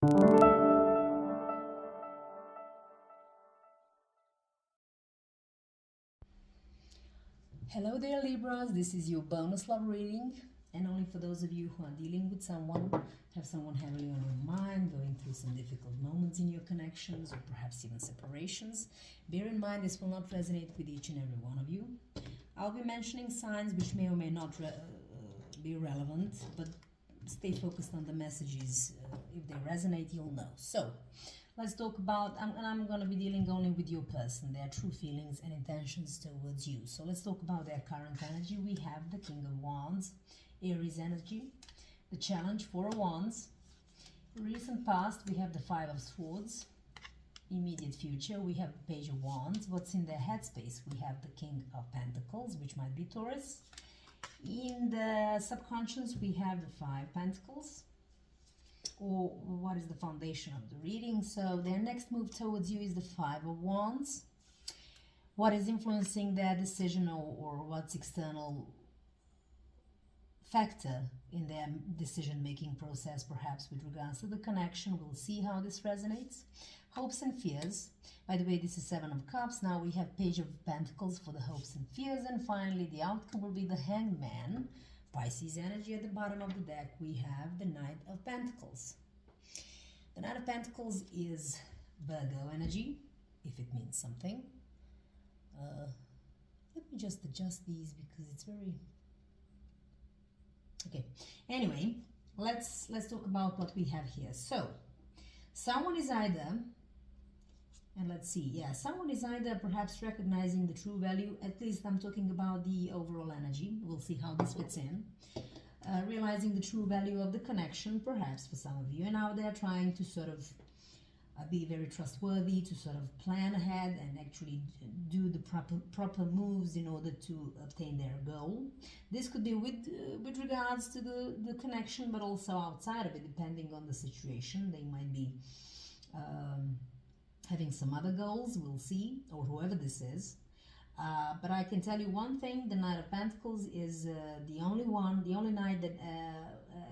Hello there, Libras. This is your bonus love reading, and only for those of you who are dealing with someone, have someone heavily on your mind, going through some difficult moments in your connections, or perhaps even separations. Bear in mind, this will not resonate with each and every one of you. I'll be mentioning signs which may or may not be relevant, but stay focused on the messages. If they resonate, you'll know. So, let's talk about, and I'm going to be dealing only with your person, their true feelings and intentions towards you. So let's talk about their current energy. We have the King of Wands, Aries energy, the Challenge, Four of Wands. Recent past, we have the Five of Swords. Immediate future, we have the Page of Wands. What's in their headspace? We have the King of Pentacles, which might be Taurus. In the subconscious, we have the Five Pentacles, or what is the foundation of the reading. So their next move towards you is the Five of Wands. What is influencing their decision, or what's external factor in their decision-making process, perhaps with regards to the connection. We'll see how this resonates. Hopes and fears. By the way, this is Seven of Cups. Now we have Page of Pentacles for the hopes and fears. And finally, the outcome will be the Hanged Man. Pisces energy. At the bottom of the deck, we have the Knight of Pentacles. The Knight of Pentacles is Virgo energy, if it means something. Let me just adjust these because it's very... Okay, anyway, let's talk about what we have here. So, someone is either, and let's see, yeah, someone is either perhaps recognizing the true value, at least I'm talking about the overall energy, we'll see how this fits in, realizing the true value of the connection, perhaps for some of you, and now they're trying to sort of be very trustworthy, to sort of plan ahead and actually do the proper moves in order to obtain their goal. This could be with regards to the connection, but also outside of it, depending on the situation. They might be having some other goals, we'll see, or whoever this is. But I can tell you one thing, the Knight of Pentacles is the only knight that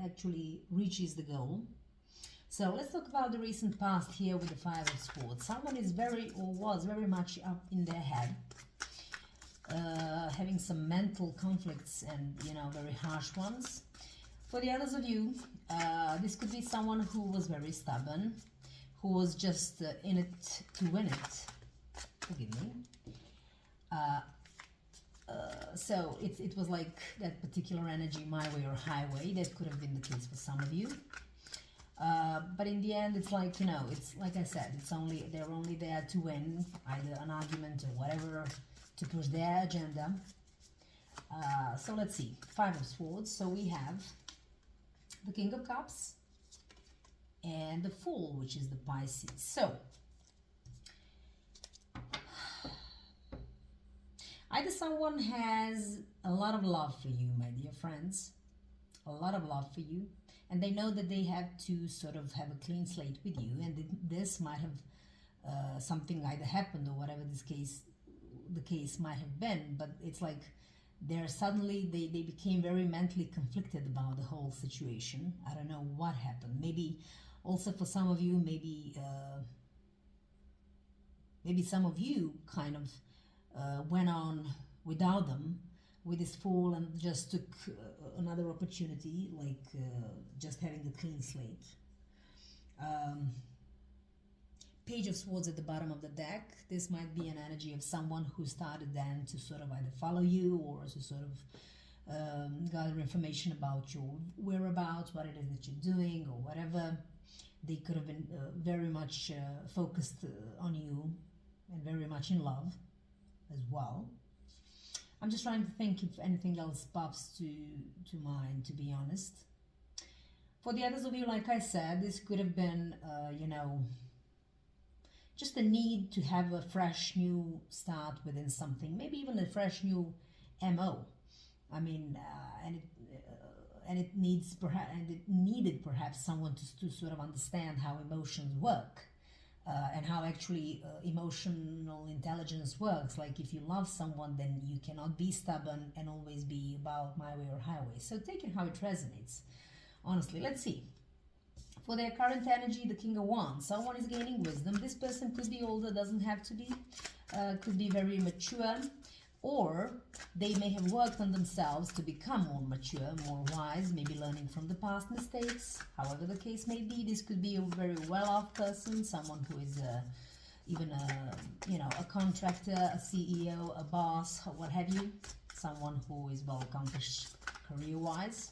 actually reaches the goal. So let's talk about the recent past here with the Five of Swords. Someone is was very much up in their head, having some mental conflicts and, very harsh ones. For the others of you, this could be someone who was very stubborn, who was just in it to win it. Forgive me. So it was like that particular energy, my way or highway. That could have been the case for some of you. But in the end, it's like, it's like I said, they're only there to win, either an argument or whatever, to push their agenda. So let's see, Five of Swords. So we have the King of Cups and the Fool, which is the Pisces. So either someone has a lot of love for you, my dear friends, a lot of love for you, and they know that they have to sort of have a clean slate with you, and this might have something either happened or whatever the case might have been, but it's like they became very mentally conflicted about the whole situation. I don't know what happened. Maybe also for some of you, maybe some of you kind of went on without them, with this Fool, and just took another opportunity, like just having a clean slate. Page of Swords at the bottom of the deck. This might be an energy of someone who started then to sort of either follow you or to sort of gather information about your whereabouts, what it is that you're doing or whatever. They could have been very much focused on you and very much in love as well. I'm just trying to think if anything else pops to mind, to be honest. For the others of you, like I said, this could have been, just a need to have a fresh new start within something, maybe even a fresh new MO. I mean, it needed perhaps someone to sort of understand how emotions work. And how actually emotional intelligence works. Like if you love someone, then you cannot be stubborn and always be about my way or highway. So take it how it resonates. Honestly, let's see. For their current energy, the King of Wands. Someone is gaining wisdom. This person could be older, doesn't have to be. Could be very mature. Or they may have worked on themselves to become more mature, more wise, maybe learning from the past mistakes. However the case may be, this could be a very well-off person, someone who is even a contractor, a CEO, a boss, what have you. Someone who is well accomplished career-wise.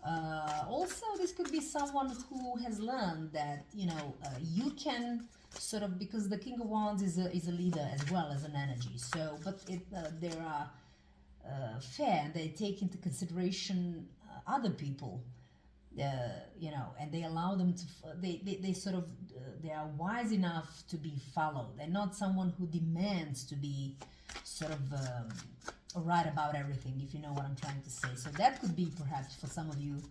Also, this could be someone who has learned that, you can sort of, because the King of Wands is a leader as well as an energy. So, but there are fair, they take into consideration other people, and they allow them to, they sort of, they are wise enough to be followed. They're not someone who demands to be sort of right about everything, if you know what I'm trying to say. So that could be perhaps for some of you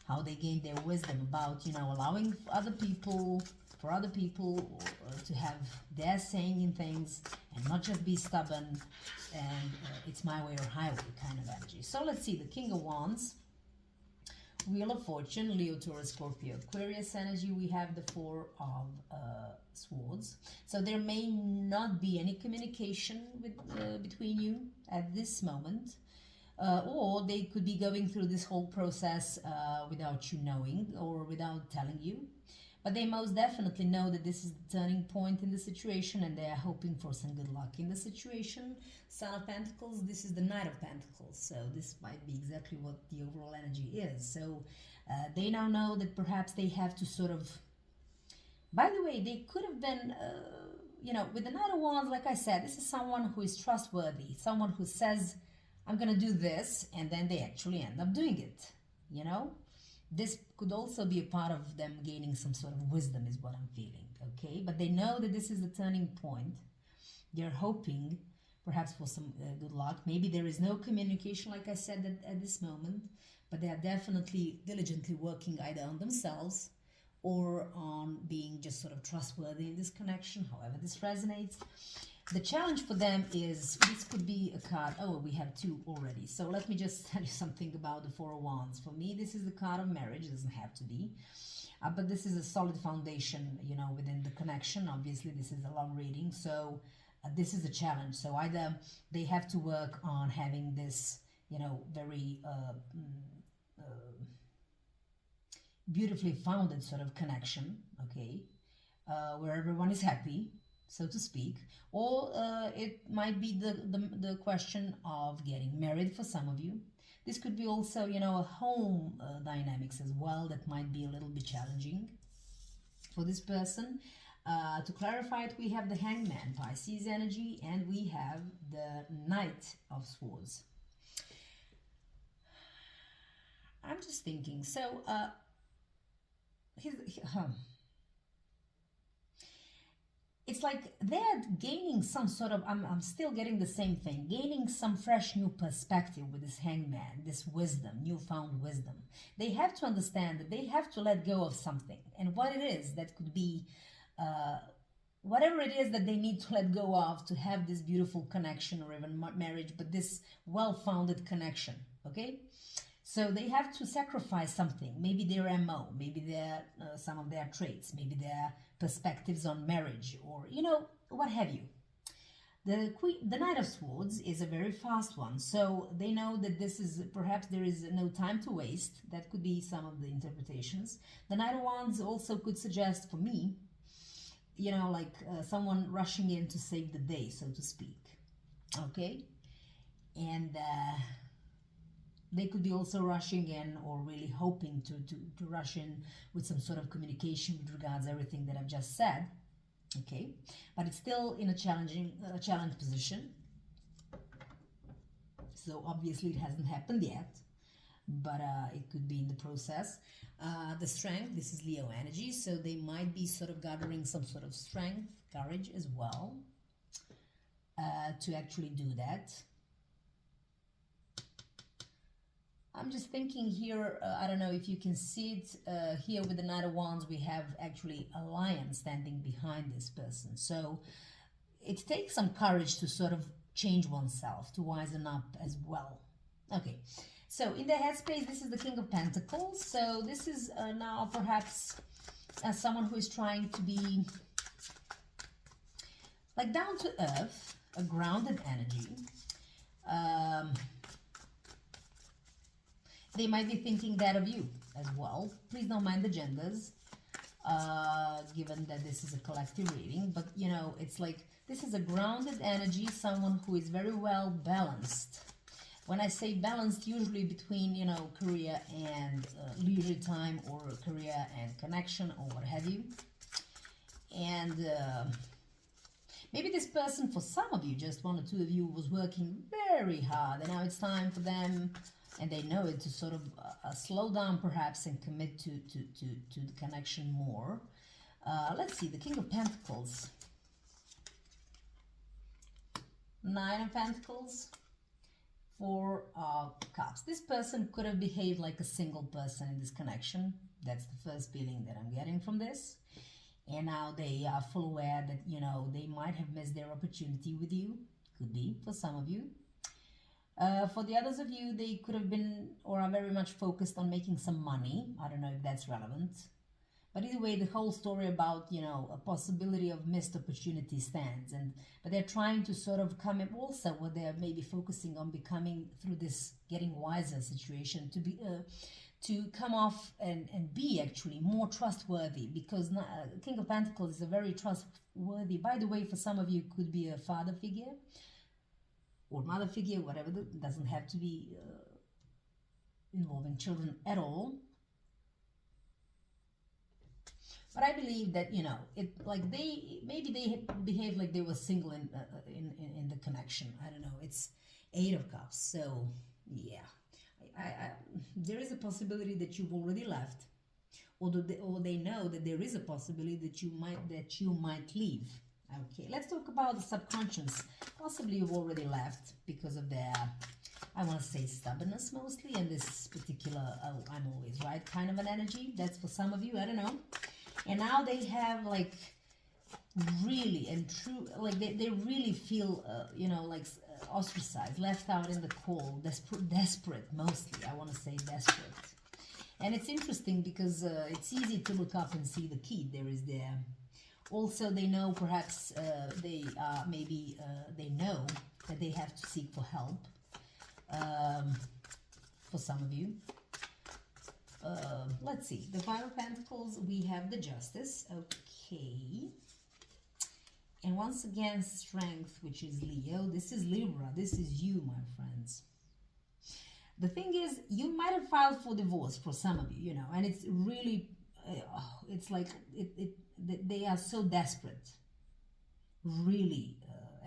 how they gain their wisdom about, allowing other people to have their saying in things and not just be stubborn and it's my way or highway kind of energy. So let's see, the King of Wands, Wheel of Fortune, Leo, Taurus, Scorpio, Aquarius energy. We have the Four of Swords. So there may not be any communication between you at this moment, or they could be going through this whole process without you knowing or without telling you. But they most definitely know that this is the turning point in the situation and they are hoping for some good luck in the situation. Son of Pentacles, this is the Knight of Pentacles. So this might be exactly what the overall energy is. So they now know that perhaps they have to sort of... By the way, they could have been, with the Knight of Wands, like I said, this is someone who is trustworthy. Someone who says, I'm going to do this, and then they actually end up doing it, This could also be a part of them gaining some sort of wisdom is what I'm feeling, okay? But they know that this is the turning point. They're hoping perhaps for some good luck. Maybe there is no communication, like I said, at this moment, but they are definitely diligently working either on themselves or on being just sort of trustworthy in this connection, however this resonates. The challenge for them is, this could be a card, oh, we have two already. So let me just tell you something about the Four of Wands. For me, this is the card of marriage, it doesn't have to be. But this is a solid foundation, within the connection. Obviously, this is a long reading, so this is a challenge. So either they have to work on having this, very beautifully founded sort of connection, okay, where everyone is happy, so to speak, or it might be the question of getting married for some of you. This could be also, a home dynamics as well that might be a little bit challenging for this person. To clarify it, we have the Hangman, Pisces energy, and we have the Knight of Swords. I'm just thinking, so it's like they're gaining some sort of, I'm still getting the same thing, gaining some fresh new perspective with this Hangman, this wisdom, newfound wisdom. They have to understand that they have to let go of something. And what it is, that could be whatever it is that they need to let go of to have this beautiful connection or even marriage, but this well-founded connection, okay? So they have to sacrifice something, maybe their MO, maybe their some of their traits, maybe their perspectives on marriage, or, what have you. The Knight of Swords is a very fast one, so they know that this is, perhaps there is no time to waste. That could be some of the interpretations. The Knight of Wands also could suggest, for me, like someone rushing in to save the day, so to speak, okay? And they could be also rushing in or really hoping to rush in with some sort of communication with regards to everything that I've just said, okay? But it's still in a challenge position. So obviously it hasn't happened yet, but it could be in the process. The Strength, this is Leo energy, so they might be sort of gathering some sort of strength, courage as well, to actually do that. I'm just thinking here, I don't know if you can see it, here with the Knight of Wands, we have actually a lion standing behind this person. So it takes some courage to sort of change oneself, to wisen up as well. Okay, so in the headspace, this is the King of Pentacles. So this is now perhaps as someone who is trying to be like down to earth, a grounded energy. They might be thinking that of you as well. Please don't mind the genders, given that this is a collective reading. But, you know, it's like this is a grounded energy, someone who is very well balanced. When I say balanced, usually between, you know, career and leisure time, or career and connection, or what have you. And maybe this person, for some of you, just one or two of you, was working very hard, and now it's time for them, and they know it, to sort of slow down perhaps and commit to the connection more. Let's see, the King of Pentacles, Nine of Pentacles, Four of Cups. This person could have behaved like a single person in this connection. That's the first feeling that I'm getting from this. And now they are full aware that, you know, they might have missed their opportunity with you. Could be for some of you. For the others of you, they could have been or are very much focused on making some money. I don't know if that's relevant. But either way, the whole story about, you know, a possibility of missed opportunity stands. But they're trying to sort of come in also what they're maybe focusing on becoming through this getting wiser situation, to come off and be actually more trustworthy, because King of Pentacles is a very trustworthy, by the way, for some of you could be a father figure or mother figure, whatever. It doesn't have to be involving children at all. But I believe that, you know, it like they behave like they were single in the connection. I don't know. It's Eight of Cups, so yeah. There is a possibility that you've already left, or they know that there is a possibility that you might leave. Okay, let's talk about the subconscious. Possibly you've already left because of their, I want to say, stubbornness mostly, and this particular "oh, I'm always right" kind of an energy. That's for some of you. I don't know. And now they have like really and true, like they really feel, you know, like ostracized, left out in the cold, desperate mostly. I want to say desperate. And it's interesting because it's easy to look up and see the key there is there. Also, they know perhaps they know that they have to seek for help. For some of you. Let's see, the Five of Pentacles, we have the Justice, okay. And once again, Strength, which is Leo. This is Libra, this is you, my friends. The thing is, you might have filed for divorce for some of you, you know, and it's really, it's like, they are so desperate, really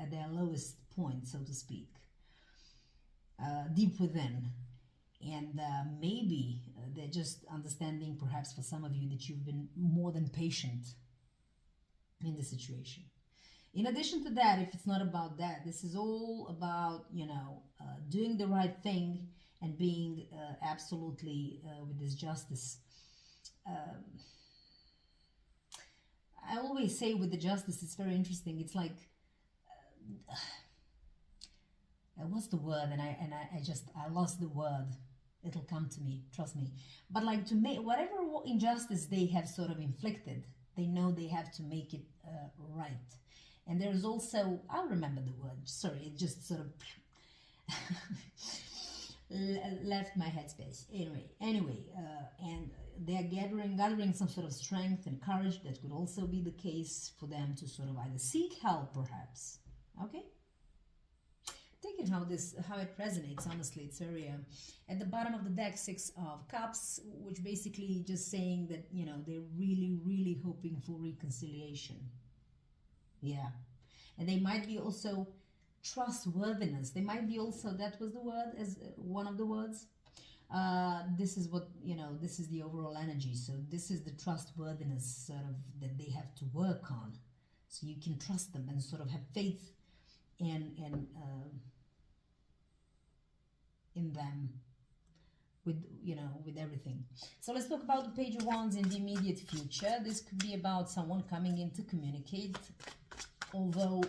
at their lowest point, so to speak, deep within. And maybe they're just understanding, perhaps for some of you, that you've been more than patient in the situation. In addition to that, if it's not about that, this is all about, you know, doing the right thing and being absolutely with this justice. I always say with the justice, it's very interesting. It's like, what's the word? And I lost the word. It'll come to me, trust me. But like, to make whatever injustice they have sort of inflicted, they know they have to make it right. And there's also, I'll remember the word, sorry, it just sort of left my headspace. Anyway, and they're gathering some sort of strength and courage. That could also be the case for them to sort of either seek help, perhaps. Okay? Take it how it resonates. Honestly, it's very at the bottom of the deck, Six of Cups, which basically just saying that, you know, they're really hoping for reconciliation. Yeah, and they might be also trustworthiness. They might be also, that was the word, as one of the words. This is what, you know, this is the overall energy. So this is the trustworthiness sort of that they have to work on, so you can trust them and sort of have faith in them, with, you know, with everything. So let's talk about the Page of Wands in the immediate future. This could be about someone coming in to communicate, although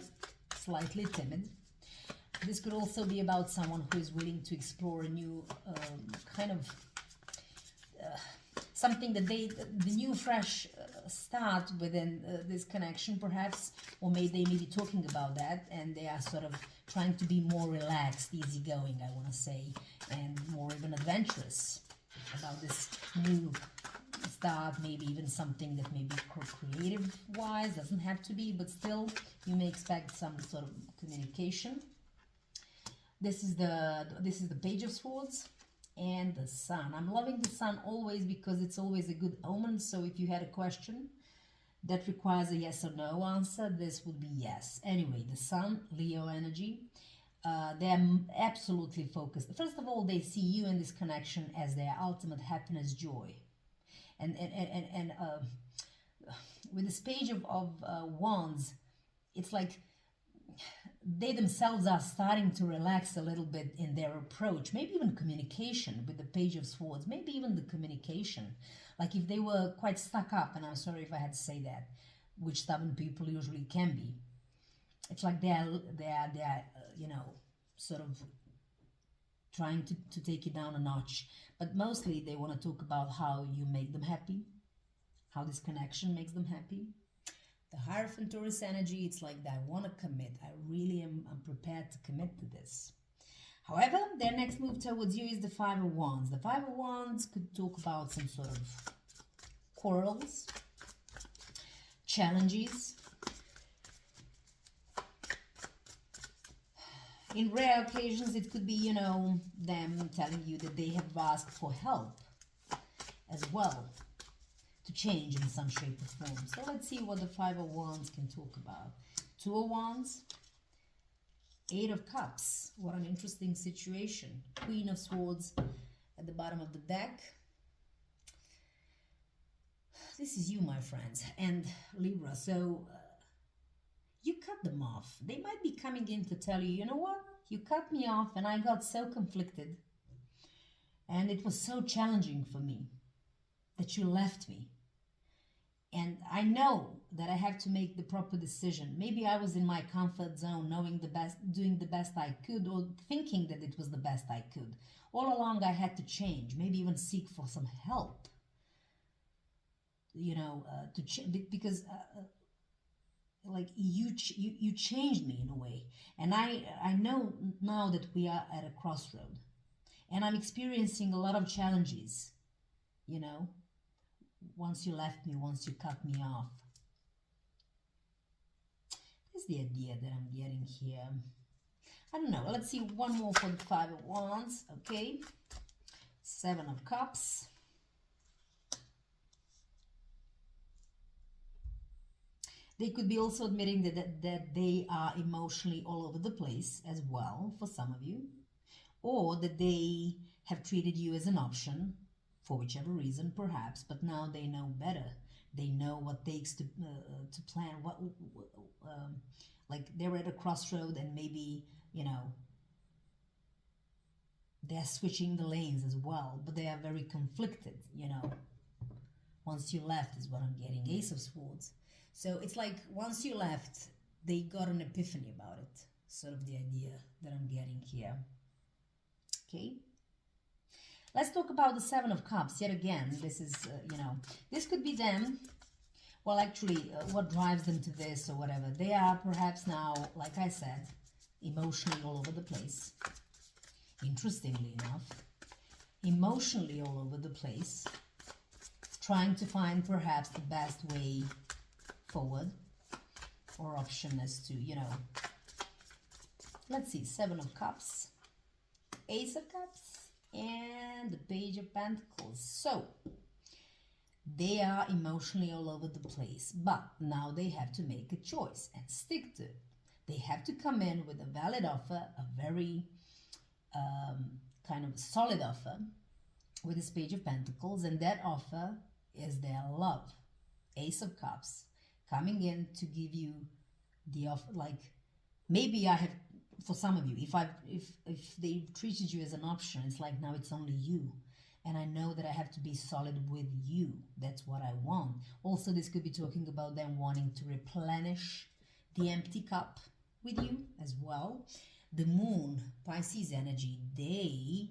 slightly timid. This could also be about someone who is willing to explore a new kind of something that the new fresh start within this connection, perhaps, or maybe they may be talking about that, and they are sort of trying to be more relaxed, easygoing, I want to say, and more even adventurous about this new start, maybe even something that may be creative wise, doesn't have to be, but still you may expect some sort of communication. This is the Page of Swords and the Sun. I'm loving the Sun always because it's always a good omen. So if you had a question that requires a yes or no answer, this would be yes. Anyway, the Sun, Leo energy. They're absolutely focused. First of all, they see you in this connection as their ultimate happiness, joy. And with this Page of Wands, it's like they themselves are starting to relax a little bit in their approach, maybe even communication with the Page of Swords, maybe even the communication. Like if they were quite stuck up, and I'm sorry if I had to say that, which stubborn people usually can be. It's like they're you know, sort of trying to take it down a notch. But mostly they want to talk about how you make them happy, how this connection makes them happy. The Hierophant Taurus energy, it's like I want to commit. I really am prepared to commit to this. However, their next move towards you is the Five of Wands. The Five of Wands could talk about some sort of quarrels, challenges. In rare occasions, it could be, you know, them telling you that they have asked for help as well, to change in some shape or form. So let's see what the Five of Wands can talk about. Two of Wands, Eight of Cups. What an interesting situation. Queen of Swords at the bottom of the deck. This is you, my friends, and Libra. So you cut them off. They might be coming in to tell you, you know what? You cut me off and I got so conflicted. And it was so challenging for me that you left me. And I know that I have to make the proper decision. Maybe I was in my comfort zone, knowing the best, doing the best I could, or thinking that it was the best I could. All along I had to change, maybe even seek for some help. You know, because like you changed me in a way. And I know now that we are at a crossroad. And I'm experiencing a lot of challenges, you know. Once you left me, once you cut me off. That's the idea that I'm getting here. I don't know. Let's see one more for the Five of Wands. Okay. Seven of Cups. They could be also admitting that they are emotionally all over the place as well, for some of you. Or that they have treated you as an option, for whichever reason, perhaps, but now they know better. They know what takes to plan. Like they're at a crossroad, and maybe, you know, they're switching the lanes as well, but they are very conflicted, you know. Once you left is what I'm getting. Ace of Swords. So it's like once you left, they got an epiphany about it. Sort of the idea that I'm getting here. Okay. Let's talk about the Seven of Cups. Yet again, this is, you know, this could be them. Well, actually, what drives them to this or whatever. They are perhaps now, like I said, emotionally all over the place. Interestingly enough, emotionally all over the place. Trying to find perhaps the best way forward or option as to, you know. Let's see, Seven of Cups, Ace of Cups, and the Page of Pentacles. So they are emotionally all over the place, but now they have to make a choice and stick to it. They have to come in with a valid offer, a very kind of solid offer with this Page of Pentacles, and that offer is their love. Ace of Cups coming in to give you the offer. Like maybe I have, for some of you, if they treated you as an option, it's like now it's only you, and I know that I have to be solid with you. That's what I want. Also, this could be talking about them wanting to replenish the empty cup with you as well. The Moon, Pisces energy, they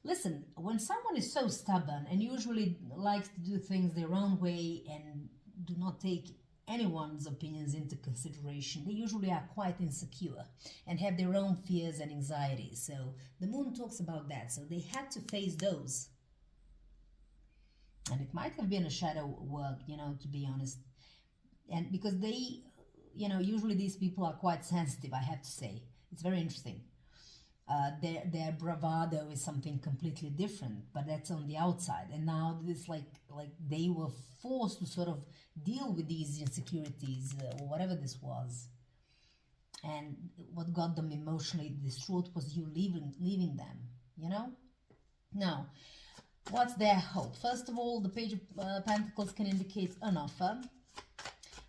Listen, when someone is so stubborn and usually likes to do things their own way and do not take anyone's opinions into consideration, they usually are quite insecure and have their own fears and anxieties. So the moon talks about that. So they had to face those. And it might have been a shadow work, to be honest. And because they, usually these people are quite sensitive, I have to say. It's very interesting. Their bravado is something completely different, but that's on the outside. And now this like they were forced to sort of deal with these insecurities or whatever this was. And what got them emotionally distraught was you leaving them. Now, what's their hope? First of all, the Page of Pentacles can indicate an offer.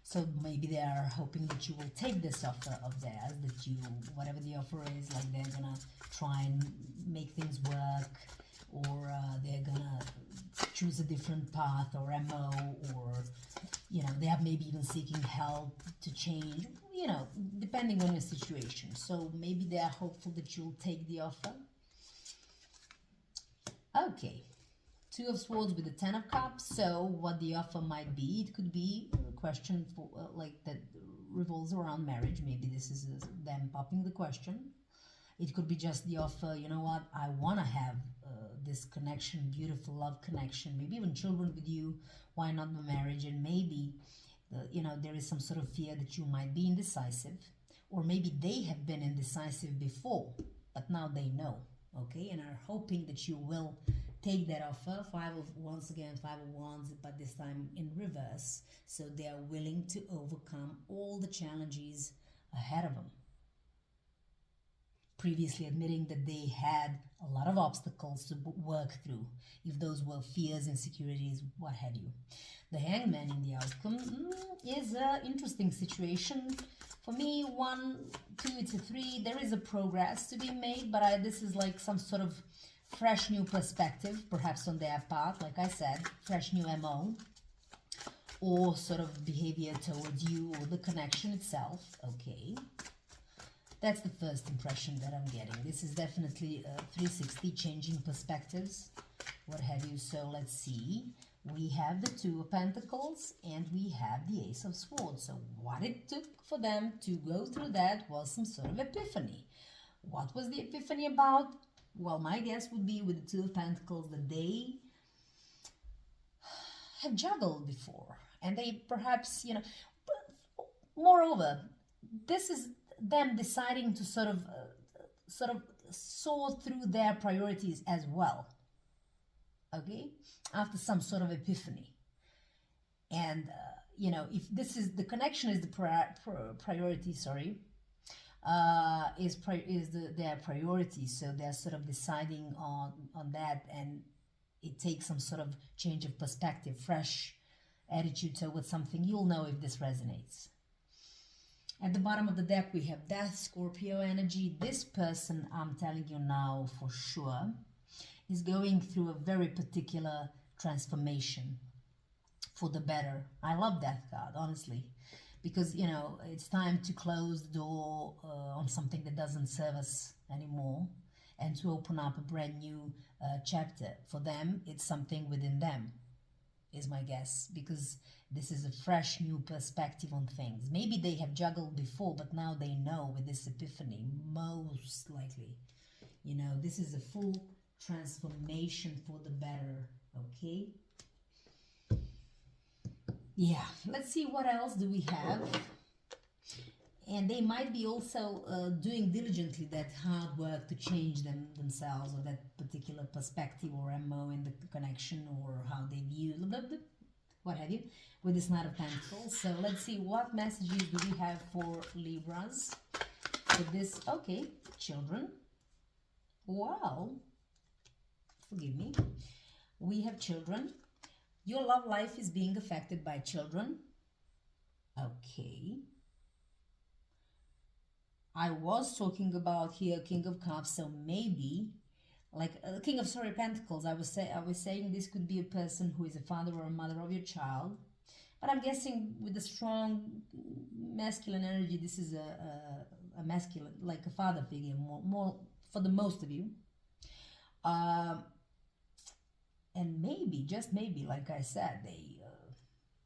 So maybe they are hoping that you will take this offer of theirs, that you, whatever the offer is, like they're gonna try and make things work, or they're gonna choose a different path or MO, or, they are maybe even seeking help to change, depending on your situation. So maybe they are hopeful that you'll take the offer. Okay. Two of Swords with the Ten of Cups. So what the offer might be, it could be a question for that revolves around marriage. Maybe this is them popping the question. It could be just the offer, you know what, I want to have this connection, beautiful love connection, maybe even children with you. Why not the marriage? And maybe, there is some sort of fear that you might be indecisive, or maybe they have been indecisive before, but now they know, okay, and are hoping that you will take that offer. Once again, Five of Wands, but this time in reverse. So they are willing to overcome all the challenges ahead of them. Previously admitting that they had a lot of obstacles to work through, if those were fears, insecurities, what have you. The Hangman in the outcome is an interesting situation. For me, 1, 2 to 3, there is a progress to be made, but this is like some sort of fresh new perspective, perhaps on their part, like I said, fresh new MO, or sort of behavior towards you, or the connection itself. Okay, that's the first impression that I'm getting. This is definitely a 360, changing perspectives, what have you. So let's see, we have the Two of Pentacles and we have the Ace of Swords. So what it took for them to go through that was some sort of epiphany. What was the epiphany about? Well, my guess would be with the Two of Pentacles that they have juggled before, and they perhaps, but moreover, this is them deciding to sort of sort through their priorities as well, okay, after some sort of epiphany. And, if this is, the connection is the priority, sorry, their priority, so they're sort of deciding on that, and it takes some sort of change of perspective, fresh attitude towards something. You'll know if this resonates. At the bottom of the deck we have Death, Scorpio energy. This person, I'm telling you now for sure, is going through a very particular transformation for the better. I love Death card, honestly, because, it's time to close the door on something that doesn't serve us anymore, and to open up a brand new chapter. For them, it's something within them, is my guess, because this is a fresh new perspective on things. Maybe they have juggled before, but now they know with this epiphany, most likely. This is a full transformation for the better, okay? Yeah, let's see what else do we have. And they might be also doing diligently that hard work to change themselves, or that particular perspective or MO in the connection, or how they view, what have you, with this Knight of Pentacles. So let's see, what messages do we have for Libras with this? Okay, children. Wow. Forgive me. We have children. Your love life is being affected by children. Okay. I was talking about here King of Cups, so maybe like King of Pentacles. I was saying this could be a person who is a father or a mother of your child, but I'm guessing with the strong masculine energy, this is a masculine, like a father figure, more for the most of you. Um, and maybe, just maybe, like I said,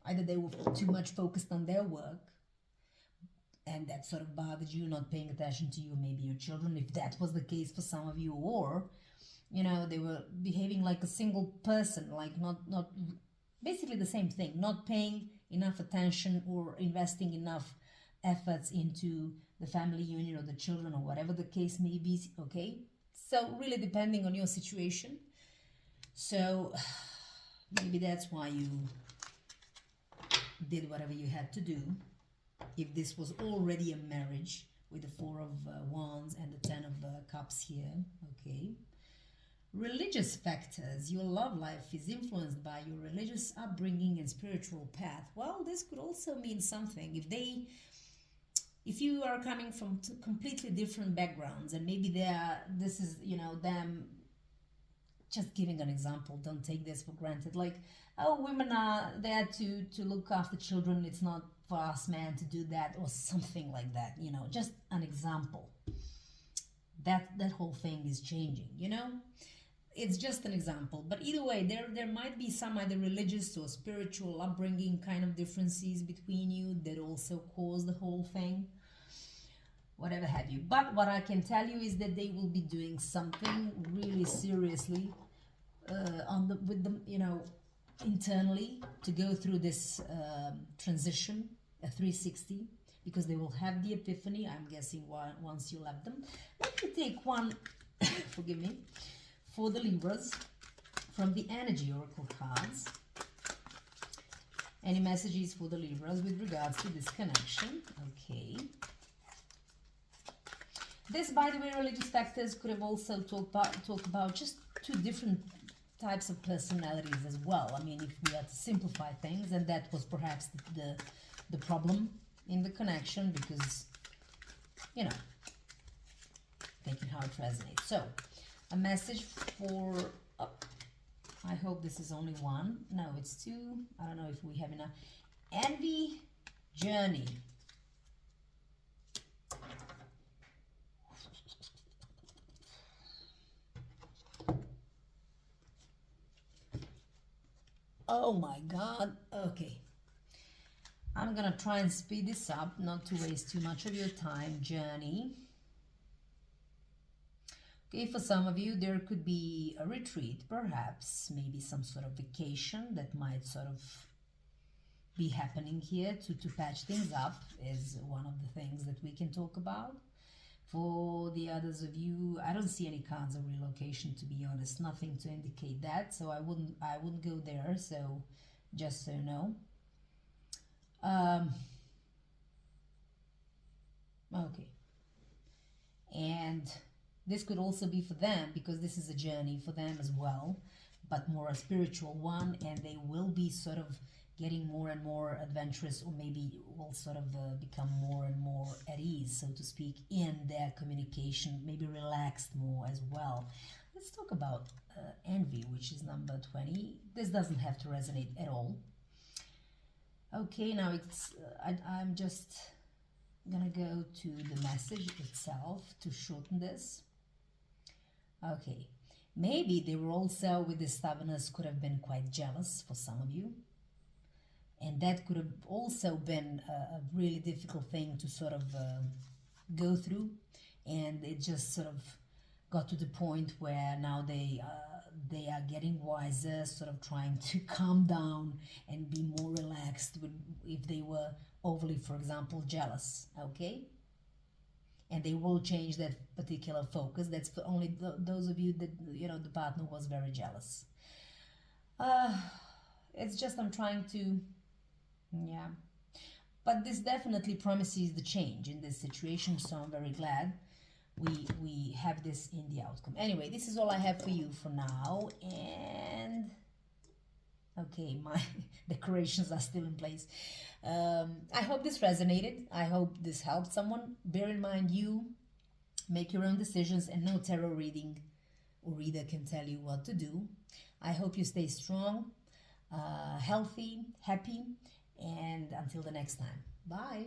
either they were too much focused on their work, and that sort of bothered you, not paying attention to you, maybe your children, if that was the case for some of you, or, you know, they were behaving like a single person, like not basically the same thing, not paying enough attention or investing enough efforts into the family union or the children or whatever the case may be, okay? So really depending on your situation. So maybe that's why you did whatever you had to do. If this was already a marriage with the Four of Wands and the Ten of Cups here, okay? Religious factors. Your love life is influenced by your religious upbringing and spiritual path. Well, this could also mean something. If you are coming from completely different backgrounds, and maybe this is, you know, them, just giving an example, don't take this for granted, like, oh, women are there to look after children, it's not for us men to do that, or something like that, you know, just an example. That whole thing is changing, you know. It's just an example, but either way, there might be some either religious or spiritual upbringing kind of differences between you that also cause the whole thing, whatever have you. But what I can tell you is that they will be doing something really seriously with them, you know, internally, to go through this transition, a 360, because they will have the epiphany, I'm guessing, once you left them. Let me take one, forgive me, for the Libras from the Energy Oracle cards. Any messages for the Libras with regards to this connection? Okay. This, by the way, religious factors could have also talked about just two different types of personalities as well. I mean, if we had to simplify things, and that was perhaps the problem in the connection, because, you know, thinking how it resonates. So, a message for, I hope this is only one. No, it's two. I don't know if we have enough. Envy, journey. Oh my God. Okay. I'm gonna try and speed this up, not to waste too much of your time. Journey. Okay, for some of you, there could be a retreat, perhaps, maybe some sort of vacation that might sort of be happening here to patch things up, is one of the things that we can talk about. For the others of you, I don't see any cards of relocation, to be honest, nothing to indicate that, so I wouldn't go there, so just so you know. Okay. And this could also be for them, because this is a journey for them as well, but more a spiritual one, and they will be sort of getting more and more adventurous, or maybe will sort of become more and more at ease, so to speak, in their communication, maybe relaxed more as well. Let's talk about envy, which is number 20. This doesn't have to resonate at all. Okay, now it's I'm just gonna go to the message itself to shorten this. Okay, maybe they were also, with this stubbornness, could have been quite jealous for some of you. And that could have also been a really difficult thing to sort of go through. And it just sort of got to the point where now they are getting wiser, sort of trying to calm down and be more relaxed if they were overly, for example, jealous, okay? And they will change that particular focus. That's for only those of you that, you know, the partner was very jealous. It's just I'm trying to, yeah. But this definitely promises the change in this situation, so I'm very glad we have this in the outcome. Anyway, this is all I have for you for now, and okay, my decorations are still in place. I hope this resonated. I hope this helped someone. Bear in mind, you make your own decisions, and no tarot reading or reader can tell you what to do. I hope you stay strong, healthy, happy, and until the next time. Bye.